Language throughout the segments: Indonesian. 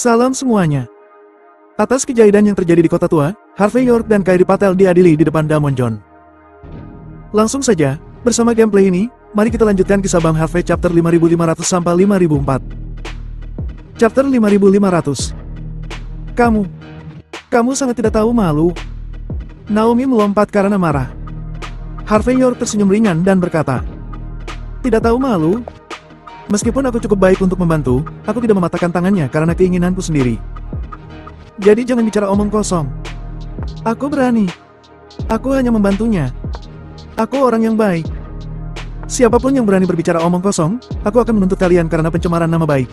Salam semuanya. Atas kejadian yang terjadi di kota tua, Harvey York dan Kairi Patel diadili di depan Damon John. Langsung saja, bersama gameplay ini, mari kita lanjutkan kisah Bang Harvey chapter 5500 sampai 5004. Chapter 5500. Kamu sangat tidak tahu malu. Naomi melompat karena marah. Harvey York tersenyum ringan dan berkata, "Tidak tahu malu? Meskipun aku cukup baik untuk membantu, aku tidak mematahkan tangannya karena keinginanku sendiri. Jadi jangan bicara omong kosong. Aku berani. Aku hanya membantunya. Aku orang yang baik. Siapapun yang berani berbicara omong kosong, aku akan menuntut kalian karena pencemaran nama baik."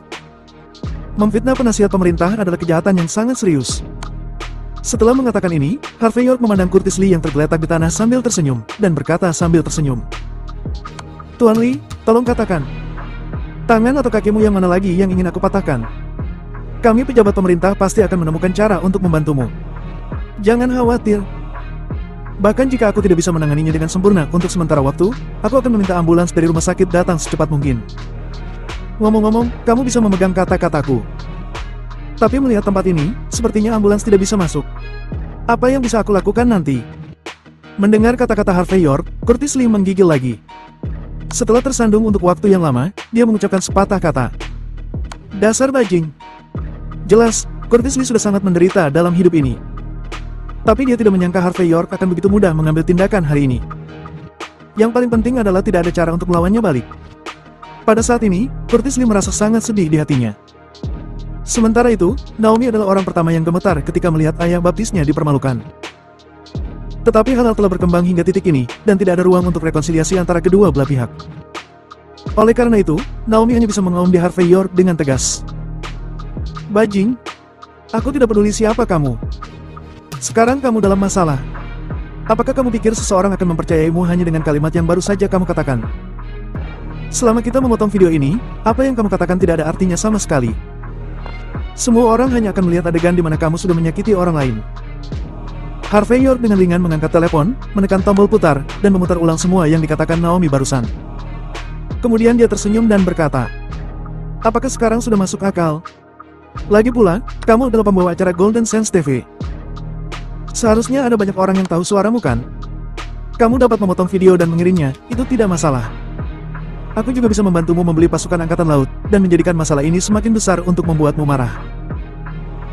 Memfitnah penasihat pemerintah adalah kejahatan yang sangat serius. Setelah mengatakan ini, Harvey York memandang Curtis Lee yang tergeletak di tanah sambil tersenyum, dan berkata sambil tersenyum, "Tuan Lee, tolong katakan. Tangan atau kakimu yang mana lagi yang ingin aku patahkan? Kami pejabat pemerintah pasti akan menemukan cara untuk membantumu. Jangan khawatir. Bahkan jika aku tidak bisa menanganinya dengan sempurna untuk sementara waktu, aku akan meminta ambulans dari rumah sakit datang secepat mungkin. Ngomong-ngomong, kamu bisa memegang kata-kataku. Tapi melihat tempat ini, sepertinya ambulans tidak bisa masuk. Apa yang bisa aku lakukan nanti?" Mendengar kata-kata Harvey York, Curtis Lee menggigil lagi. Setelah tersandung untuk waktu yang lama, dia mengucapkan sepatah kata. "Dasar bajing." Jelas, Curtis Lee sudah sangat menderita dalam hidup ini. Tapi dia tidak menyangka Harvey York akan begitu mudah mengambil tindakan hari ini. Yang paling penting adalah tidak ada cara untuk melawannya balik. Pada saat ini, Curtis Lee merasa sangat sedih di hatinya. Sementara itu, Naomi adalah orang pertama yang gemetar ketika melihat ayah baptisnya dipermalukan. Tetapi hal-hal telah berkembang hingga titik ini, dan tidak ada ruang untuk rekonsiliasi antara kedua belah pihak. Oleh karena itu, Naomi hanya bisa mengaum di Harvey York dengan tegas. "Bajing, aku tidak peduli siapa kamu. Sekarang kamu dalam masalah. Apakah kamu pikir seseorang akan mempercayaimu hanya dengan kalimat yang baru saja kamu katakan? Selama kita memotong video ini, apa yang kamu katakan tidak ada artinya sama sekali. Semua orang hanya akan melihat adegan di mana kamu sudah menyakiti orang lain." Harvey York dengan ringan mengangkat telepon, menekan tombol putar, dan memutar ulang semua yang dikatakan Naomi barusan. Kemudian dia tersenyum dan berkata, "Apakah sekarang sudah masuk akal? Lagi pula, kamu adalah pembawa acara Golden Sands TV. Seharusnya ada banyak orang yang tahu suaramu kan? Kamu dapat memotong video dan mengirimnya, itu tidak masalah. Aku juga bisa membantumu membeli pasukan angkatan laut, dan menjadikan masalah ini semakin besar untuk membuatmu marah.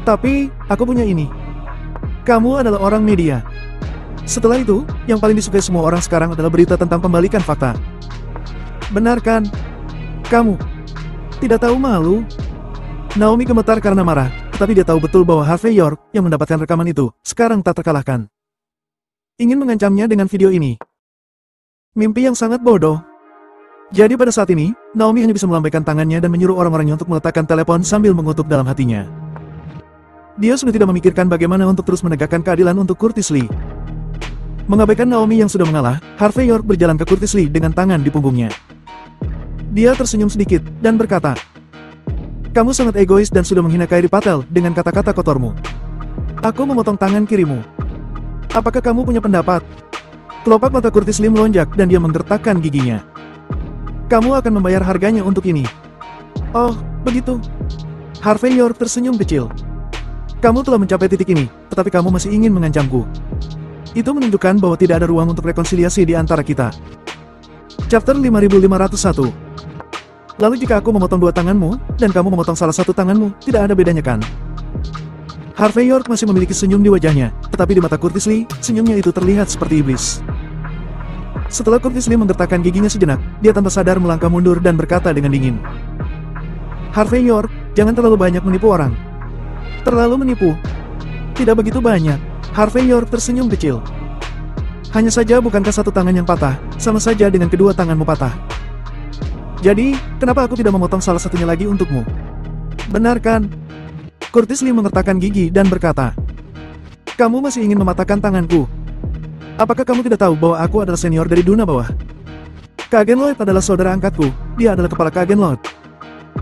Tapi, aku punya ini. Kamu adalah orang media. Setelah itu, yang paling disukai semua orang sekarang adalah berita tentang pembalikan fakta. Benar kan? Kamu tidak tahu malu?" Naomi gemetar karena marah, tetapi dia tahu betul bahwa Harvey York, yang mendapatkan rekaman itu, sekarang tak terkalahkan. Ingin mengancamnya dengan video ini. Mimpi yang sangat bodoh. Jadi pada saat ini, Naomi hanya bisa melambaikan tangannya dan menyuruh orang-orangnya untuk meletakkan telepon sambil mengutuk dalam hatinya. Dia sudah tidak memikirkan bagaimana untuk terus menegakkan keadilan untuk Curtis Lee. Mengabaikan Naomi yang sudah mengalah, Harvey York berjalan ke Curtis Lee dengan tangan di punggungnya. Dia tersenyum sedikit, dan berkata, "Kamu sangat egois dan sudah menghina Kairi Patel dengan kata-kata kotormu. Aku memotong tangan kirimu. Apakah kamu punya pendapat?" Kelopak mata Curtis Lee melonjak dan dia menggertakkan giginya. "Kamu akan membayar harganya untuk ini." "Oh, begitu." Harvey York tersenyum kecil. "Kamu telah mencapai titik ini, tetapi kamu masih ingin mengancamku. Itu menunjukkan bahwa tidak ada ruang untuk rekonsiliasi di antara kita." Chapter 5501. "Lalu jika aku memotong dua tanganmu, dan kamu memotong salah satu tanganmu, tidak ada bedanya kan?" Harvey York masih memiliki senyum di wajahnya, tetapi di mata Curtis Lee, senyumnya itu terlihat seperti iblis. Setelah Curtis Lee menggertakkan giginya sejenak, dia tanpa sadar melangkah mundur dan berkata dengan dingin, "Harvey York, jangan terlalu banyak menipu orang." "Terlalu menipu? Tidak begitu banyak." Harvey York tersenyum kecil. "Hanya saja bukankah satu tangan yang patah, sama saja dengan kedua tanganmu patah? Jadi, kenapa aku tidak memotong salah satunya lagi untukmu? Benar kan?" Curtis Lee mengertakkan gigi dan berkata, "Kamu masih ingin mematahkan tanganku? Apakah kamu tidak tahu bahwa aku adalah senior dari Duna Bawah? Kagen Lloyd adalah saudara angkatku, dia adalah kepala Kagen Lloyd.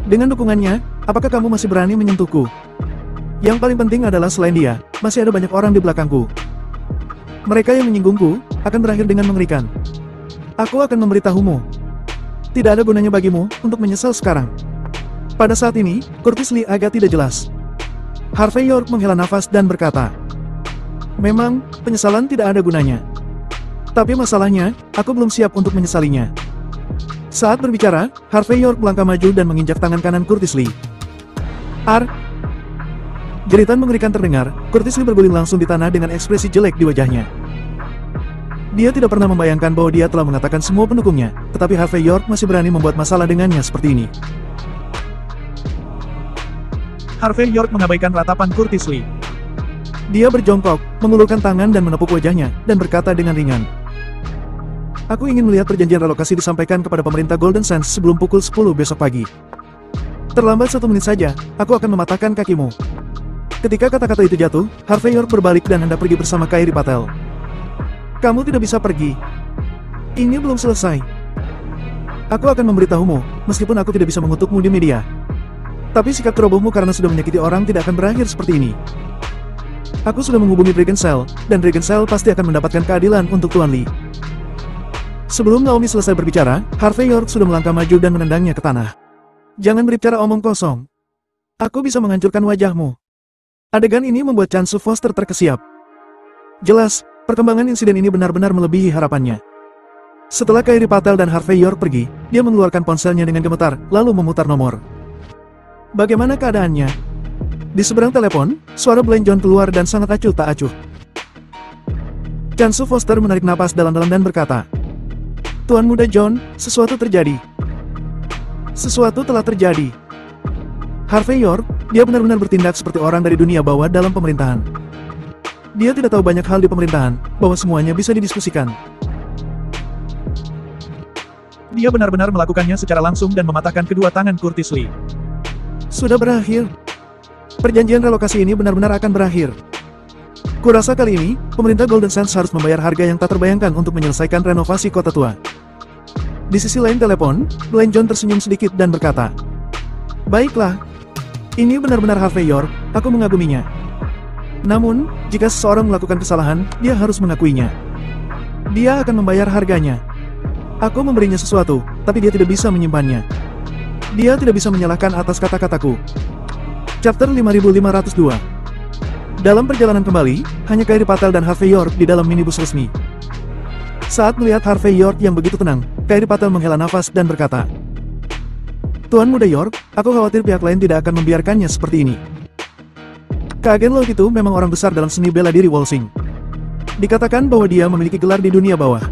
Dengan dukungannya, apakah kamu masih berani menyentuhku? Yang paling penting adalah selain dia, masih ada banyak orang di belakangku. Mereka yang menyinggungku, akan berakhir dengan mengerikan. Aku akan memberitahumu. Tidak ada gunanya bagimu, untuk menyesal sekarang." Pada saat ini, Curtis Lee agak tidak jelas. Harvey York menghela nafas dan berkata, "Memang, penyesalan tidak ada gunanya. Tapi masalahnya, aku belum siap untuk menyesalinya." Saat berbicara, Harvey York melangkah maju dan menginjak tangan kanan Curtis Lee. Jeritan mengerikan terdengar, Curtis Lee berguling langsung di tanah dengan ekspresi jelek di wajahnya. Dia tidak pernah membayangkan bahwa dia telah mengatakan semua pendukungnya, tetapi Harvey York masih berani membuat masalah dengannya seperti ini. Harvey York mengabaikan ratapan Curtis Lee. Dia berjongkok, mengulurkan tangan dan menepuk wajahnya, dan berkata dengan ringan, "Aku ingin melihat perjanjian relokasi disampaikan kepada pemerintah Golden Sands sebelum pukul 10 besok pagi. Terlambat 1 menit saja, aku akan mematahkan kakimu." Ketika kata-kata itu jatuh, Harvey York berbalik dan hendak pergi bersama Kairi Patel. "Kamu tidak bisa pergi. Ini belum selesai. Aku akan memberitahumu, meskipun aku tidak bisa mengutukmu di media. Tapi sikap cerobohmu karena sudah menyakiti orang tidak akan berakhir seperti ini. Aku sudah menghubungi Dragon Cell, dan Dragon Cell pasti akan mendapatkan keadilan untuk Tuan Lee." Sebelum Naomi selesai berbicara, Harvey York sudah melangkah maju dan menendangnya ke tanah. "Jangan berbicara omong kosong. Aku bisa menghancurkan wajahmu." Adegan ini membuat Chansu Foster terkesiap. Jelas, perkembangan insiden ini benar-benar melebihi harapannya. Setelah Kairi Patel dan Harvey York pergi, dia mengeluarkan ponselnya dengan gemetar, lalu memutar nomor. Bagaimana keadaannya? Di seberang telepon, suara Blaine John keluar dan sangat acuh tak acuh. Chansu Foster menarik napas dalam-dalam dan berkata, "Tuan Muda John, sesuatu terjadi. Sesuatu telah terjadi." Harvey York, dia benar-benar bertindak seperti orang dari dunia bawah dalam pemerintahan. Dia tidak tahu banyak hal di pemerintahan, bahwa semuanya bisa didiskusikan. Dia benar-benar melakukannya secara langsung dan mematahkan kedua tangan Curtis Lee. Sudah berakhir. Perjanjian relokasi ini benar-benar akan berakhir. Kurasa kali ini, pemerintah Golden Sands harus membayar harga yang tak terbayangkan untuk menyelesaikan renovasi kota tua. Di sisi lain telepon, Blaine John tersenyum sedikit dan berkata, "Baiklah. Ini benar-benar Harvey York, aku mengaguminya. Namun, jika seseorang melakukan kesalahan, dia harus mengakuinya. Dia akan membayar harganya. Aku memberinya sesuatu, tapi dia tidak bisa menyimpannya. Dia tidak bisa menyalahkan atas kata-kataku." Chapter 5502. Dalam perjalanan kembali, hanya Kairi Patel dan Harvey York di dalam minibus resmi. Saat melihat Harvey York yang begitu tenang, Kairi Patel menghela nafas dan berkata, "Tuan Muda York, aku khawatir pihak lain tidak akan membiarkannya seperti ini. Keagen Laut itu memang orang besar dalam seni bela diri Wolsing. Dikatakan bahwa dia memiliki gelar di dunia bawah.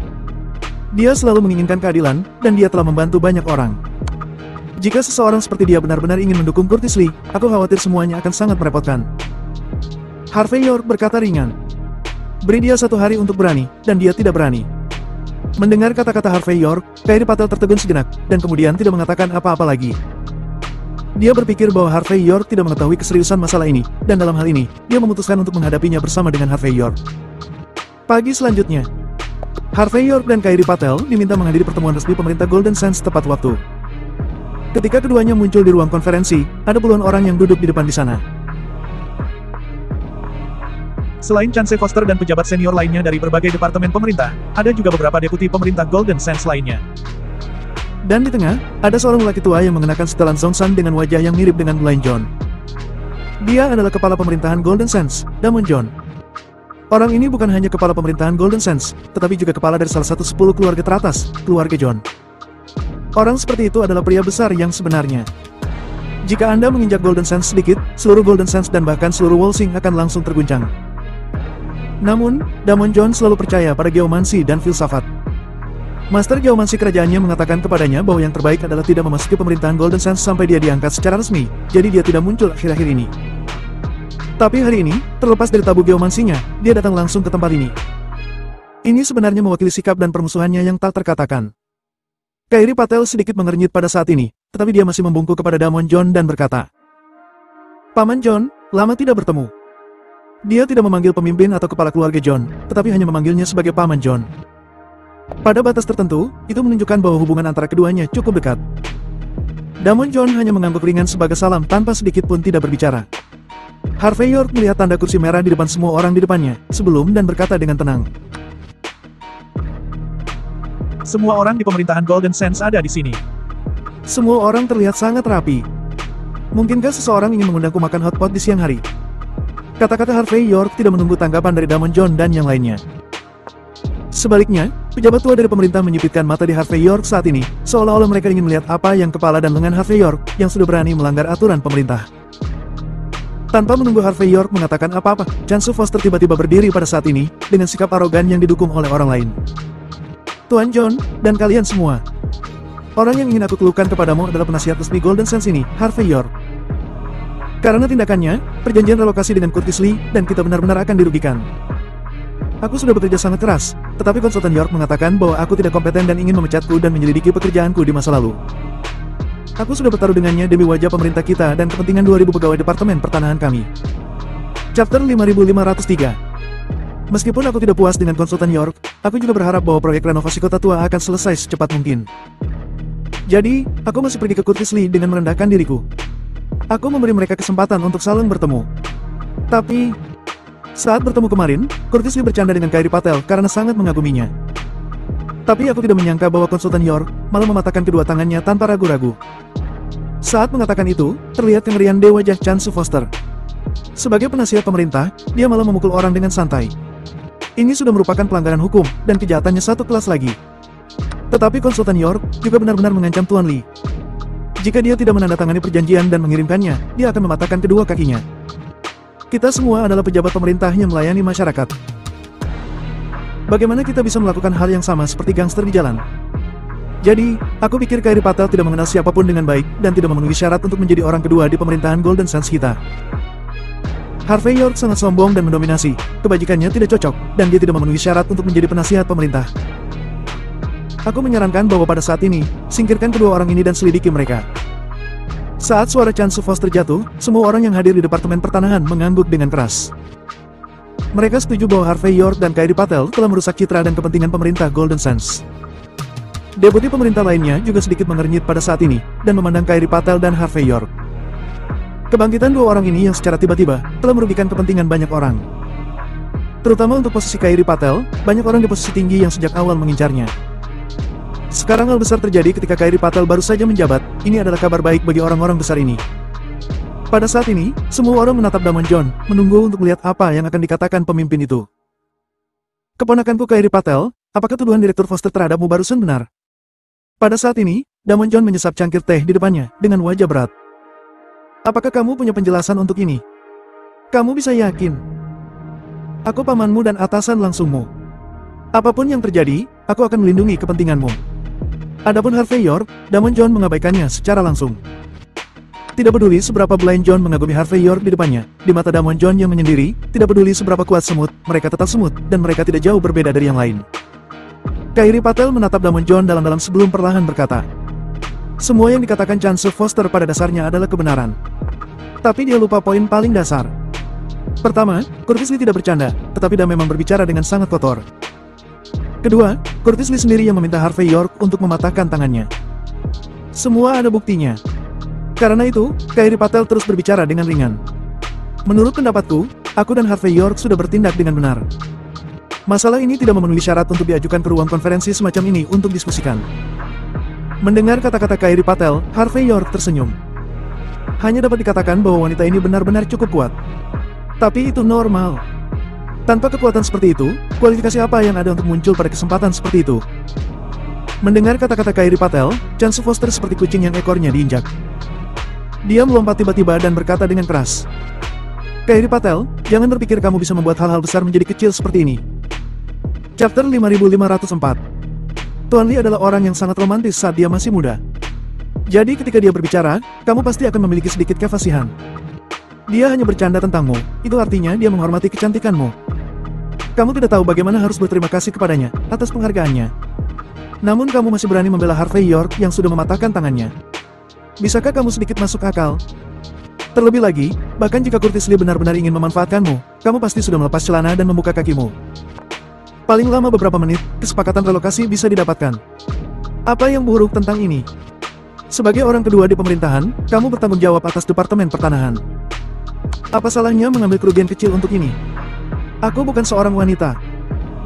Dia selalu menginginkan keadilan, dan dia telah membantu banyak orang. Jika seseorang seperti dia benar-benar ingin mendukung Curtis Lee, aku khawatir semuanya akan sangat merepotkan." Harvey York berkata ringan, "Beri dia 1 hari untuk berani, dan dia tidak berani." Mendengar kata-kata Harvey York, Kairi Patel tertegun sejenak, dan kemudian tidak mengatakan apa-apa lagi. Dia berpikir bahwa Harvey York tidak mengetahui keseriusan masalah ini, dan dalam hal ini, dia memutuskan untuk menghadapinya bersama dengan Harvey York. Pagi selanjutnya, Harvey York dan Kairi Patel diminta menghadiri pertemuan resmi pemerintah Golden Sands tepat waktu. Ketika keduanya muncul di ruang konferensi, ada puluhan orang yang duduk di depan di sana. Selain Chansu Foster dan pejabat senior lainnya dari berbagai departemen pemerintah, ada juga beberapa deputi pemerintah Golden Sands lainnya. Dan di tengah, ada seorang lelaki tua yang mengenakan setelan Zhongshan dengan wajah yang mirip dengan Blaine John. Dia adalah kepala pemerintahan Golden Sands, Damon John. Orang ini bukan hanya kepala pemerintahan Golden Sands, tetapi juga kepala dari salah satu 10 keluarga teratas, keluarga John. Orang seperti itu adalah pria besar yang sebenarnya. Jika Anda menginjak Golden Sands sedikit, seluruh Golden Sands dan bahkan seluruh Wolsing akan langsung terguncang. Namun, Damon John selalu percaya pada geomansi dan filsafat. Master geomansi kerajaannya mengatakan kepadanya bahwa yang terbaik adalah tidak memasuki pemerintahan Golden Sands sampai dia diangkat secara resmi, jadi dia tidak muncul akhir-akhir ini. Tapi hari ini, terlepas dari tabu geomansinya, dia datang langsung ke tempat ini. Ini sebenarnya mewakili sikap dan permusuhannya yang tak terkatakan. Kairi Patel sedikit mengernyit pada saat ini, tetapi dia masih membungkuk kepada Damon John dan berkata, "Paman John, lama tidak bertemu." Dia tidak memanggil pemimpin atau kepala keluarga John, tetapi hanya memanggilnya sebagai Paman John. Pada batas tertentu, itu menunjukkan bahwa hubungan antara keduanya cukup dekat. Damon John hanya mengangguk ringan sebagai salam tanpa sedikit pun tidak berbicara. Harvey York melihat tanda kursi merah di depan semua orang di depannya, sebelum dan berkata dengan tenang, "Semua orang di pemerintahan Golden Sands ada di sini." Semua orang terlihat sangat rapi. Mungkinkah seseorang ingin mengundangku makan hotpot di siang hari? Kata-kata Harvey York tidak menunggu tanggapan dari Damon John dan yang lainnya. Sebaliknya, pejabat tua dari pemerintah menyipitkan mata di Harvey York saat ini, seolah-olah mereka ingin melihat apa yang kepala dan lengan Harvey York, yang sudah berani melanggar aturan pemerintah. Tanpa menunggu Harvey York mengatakan apa-apa, Chansu Foster tiba-tiba berdiri pada saat ini, dengan sikap arogan yang didukung oleh orang lain. Tuan John, dan kalian semua. Orang yang ingin aku keluhkan kepadamu adalah penasihat resmi Golden Sands ini, Harvey York. Karena tindakannya, perjanjian relokasi dengan Curtis Lee, dan kita benar-benar akan dirugikan. Aku sudah bekerja sangat keras, tetapi konsultan York mengatakan bahwa aku tidak kompeten dan ingin memecatku dan menyelidiki pekerjaanku di masa lalu. Aku sudah bertaruh dengannya demi wajah pemerintah kita dan kepentingan 2000 pegawai Departemen Pertanahan kami. Chapter 5503. Meskipun aku tidak puas dengan konsultan York, aku juga berharap bahwa proyek renovasi kota tua akan selesai secepat mungkin. Jadi, aku masih pergi ke Curtis Lee dengan merendahkan diriku. Aku memberi mereka kesempatan untuk saling bertemu. Tapi, saat bertemu kemarin, Curtis Lee bercanda dengan Kairi Patel karena sangat mengaguminya. Tapi aku tidak menyangka bahwa konsultan York malah mematahkan kedua tangannya tanpa ragu-ragu. Saat mengatakan itu, terlihat kengerian di wajah Chansu Foster. Sebagai penasihat pemerintah, dia malah memukul orang dengan santai. Ini sudah merupakan pelanggaran hukum, dan kejahatannya satu kelas lagi. Tetapi konsultan York juga benar-benar mengancam Tuan Lee. Jika dia tidak menandatangani perjanjian dan mengirimkannya, dia akan mematahkan kedua kakinya. Kita semua adalah pejabat pemerintah yang melayani masyarakat. Bagaimana kita bisa melakukan hal yang sama seperti gangster di jalan? Jadi, aku pikir Kairi Patel tidak mengenal siapapun dengan baik, dan tidak memenuhi syarat untuk menjadi orang kedua di pemerintahan Golden Sands kita. Harvey York sangat sombong dan mendominasi, kebajikannya tidak cocok, dan dia tidak memenuhi syarat untuk menjadi penasihat pemerintah. Aku menyarankan bahwa pada saat ini, singkirkan kedua orang ini dan selidiki mereka. Saat suara Chansu Foster jatuh, semua orang yang hadir di Departemen Pertanahan mengangguk dengan keras. Mereka setuju bahwa Harvey York dan Kairi Patel telah merusak citra dan kepentingan pemerintah Golden Sands. Deputi pemerintah lainnya juga sedikit mengernyit pada saat ini, dan memandang Kairi Patel dan Harvey York. Kebangkitan dua orang ini yang secara tiba-tiba telah merugikan kepentingan banyak orang. Terutama untuk posisi Kairi Patel, banyak orang di posisi tinggi yang sejak awal mengincarnya. Sekarang hal besar terjadi ketika Kairi Patel baru saja menjabat, ini adalah kabar baik bagi orang-orang besar ini. Pada saat ini, semua orang menatap Damon John, menunggu untuk melihat apa yang akan dikatakan pemimpin itu. Keponakanku Kairi Patel, apakah tuduhan Direktur Foster terhadapmu barusan benar? Pada saat ini, Damon John menyesap cangkir teh di depannya, dengan wajah berat. Apakah kamu punya penjelasan untuk ini? Kamu bisa yakin? Aku pamanmu dan atasan langsungmu. Apapun yang terjadi, aku akan melindungi kepentinganmu. Adapun Harvey York, Damon John mengabaikannya secara langsung. Tidak peduli seberapa blind John mengagumi Harvey York di depannya, di mata Damon John yang menyendiri, tidak peduli seberapa kuat semut, mereka tetap semut, dan mereka tidak jauh berbeda dari yang lain. Kairi Patel menatap Damon John dalam-dalam sebelum perlahan berkata, semua yang dikatakan Chansu Foster pada dasarnya adalah kebenaran. Tapi dia lupa poin paling dasar. Pertama, Curtis Lee tidak bercanda, tetapi dia memang berbicara dengan sangat kotor. Kedua, Curtis Lee sendiri yang meminta Harvey York untuk mematahkan tangannya. Semua ada buktinya. Karena itu, Kairi Patel terus berbicara dengan ringan. Menurut pendapatku, aku dan Harvey York sudah bertindak dengan benar. Masalah ini tidak memenuhi syarat untuk diajukan ke ruang konferensi semacam ini untuk diskusikan. Mendengar kata-kata Kairi Patel, Harvey York tersenyum. Hanya dapat dikatakan bahwa wanita ini benar-benar cukup kuat. Tapi itu normal. Tanpa kekuatan seperti itu, kualifikasi apa yang ada untuk muncul pada kesempatan seperti itu? Mendengar kata-kata Kairi Patel, Chansu Foster seperti kucing yang ekornya diinjak. Dia melompat tiba-tiba dan berkata dengan keras. Kairi Patel, jangan berpikir kamu bisa membuat hal-hal besar menjadi kecil seperti ini. Chapter 5504. Tuan Lee adalah orang yang sangat romantis saat dia masih muda. Jadi ketika dia berbicara, kamu pasti akan memiliki sedikit kefasihan. Dia hanya bercanda tentangmu, itu artinya dia menghormati kecantikanmu. Kamu tidak tahu bagaimana harus berterima kasih kepadanya atas penghargaannya. Namun kamu masih berani membela Harvey York yang sudah mematahkan tangannya. Bisakah kamu sedikit masuk akal? Terlebih lagi, bahkan jika Curtis Lee benar-benar ingin memanfaatkanmu, kamu pasti sudah melepas celana dan membuka kakimu. Paling lama beberapa menit, kesepakatan relokasi bisa didapatkan. Apa yang buruk tentang ini? Sebagai orang kedua di pemerintahan, kamu bertanggung jawab atas Departemen Pertanahan. Apa salahnya mengambil kerugian kecil untuk ini? Aku bukan seorang wanita.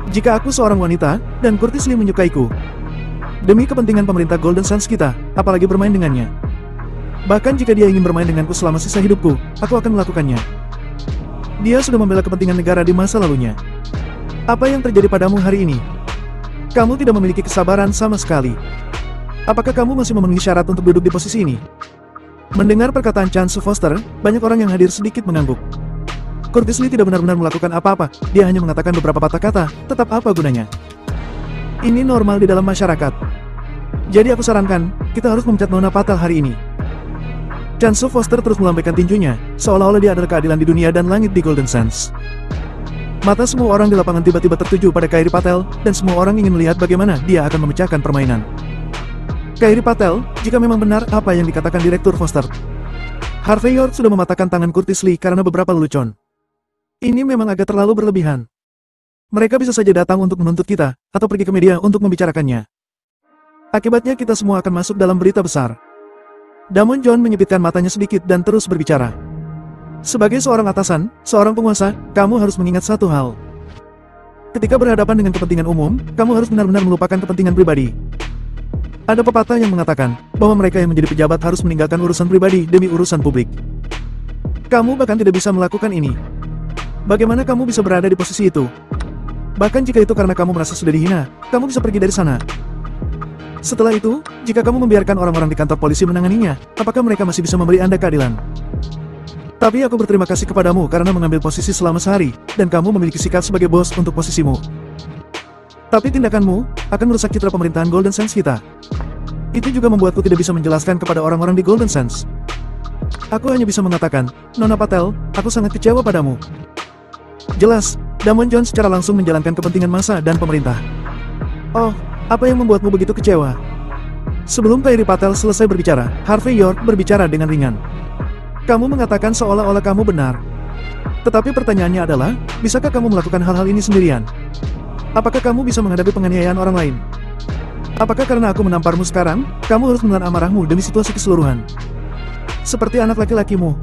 Jika aku seorang wanita, dan Curtis Lee menyukaiku, demi kepentingan pemerintah Golden Sands kita, apalagi bermain dengannya. Bahkan jika dia ingin bermain denganku selama sisa hidupku, aku akan melakukannya. Dia sudah membela kepentingan negara di masa lalunya. Apa yang terjadi padamu hari ini? Kamu tidak memiliki kesabaran sama sekali. Apakah kamu masih memenuhi syarat untuk duduk di posisi ini? Mendengar perkataan Chance Foster, banyak orang yang hadir sedikit mengangguk. Curtis Lee tidak benar-benar melakukan apa-apa, dia hanya mengatakan beberapa patah kata, tetap apa gunanya? Ini normal di dalam masyarakat. Jadi aku sarankan, kita harus memecat Nona Patel hari ini. Chance Foster terus melambaikan tinjunya, seolah-olah dia adalah keadilan di dunia dan langit di Golden Sands. Mata semua orang di lapangan tiba-tiba tertuju pada Kairi Patel, dan semua orang ingin melihat bagaimana dia akan memecahkan permainan. Kairi Patel, jika memang benar apa yang dikatakan Direktur Foster. Harvey York sudah mematahkan tangan Curtis Lee karena beberapa lelucon. Ini memang agak terlalu berlebihan. Mereka bisa saja datang untuk menuntut kita, atau pergi ke media untuk membicarakannya. Akibatnya kita semua akan masuk dalam berita besar. Damon John menyipitkan matanya sedikit dan terus berbicara. Sebagai seorang atasan, seorang penguasa, kamu harus mengingat satu hal. Ketika berhadapan dengan kepentingan umum, kamu harus benar-benar melupakan kepentingan pribadi. Ada pepatah yang mengatakan, bahwa mereka yang menjadi pejabat harus meninggalkan urusan pribadi demi urusan publik. Kamu bahkan tidak bisa melakukan ini. Bagaimana kamu bisa berada di posisi itu? Bahkan jika itu karena kamu merasa sudah dihina, kamu bisa pergi dari sana. Setelah itu, jika kamu membiarkan orang-orang di kantor polisi menanganinya, apakah mereka masih bisa memberi Anda keadilan? Tapi aku berterima kasih kepadamu karena mengambil posisi selama sehari, dan kamu memiliki sikap sebagai bos untuk posisimu. Tapi tindakanmu akan merusak citra pemerintahan Golden Sands kita. Itu juga membuatku tidak bisa menjelaskan kepada orang-orang di Golden Sands. Aku hanya bisa mengatakan, Nona Patel, aku sangat kecewa padamu. Jelas, Damon John secara langsung menjalankan kepentingan massa dan pemerintah. Oh, apa yang membuatmu begitu kecewa? Sebelum Kairi Patel selesai berbicara, Harvey York berbicara dengan ringan. Kamu mengatakan seolah-olah kamu benar. Tetapi pertanyaannya adalah, bisakah kamu melakukan hal-hal ini sendirian? Apakah kamu bisa menghadapi penganiayaan orang lain? Apakah karena aku menamparmu sekarang, kamu harus menelan amarahmu demi situasi keseluruhan? Seperti anak laki-lakimu,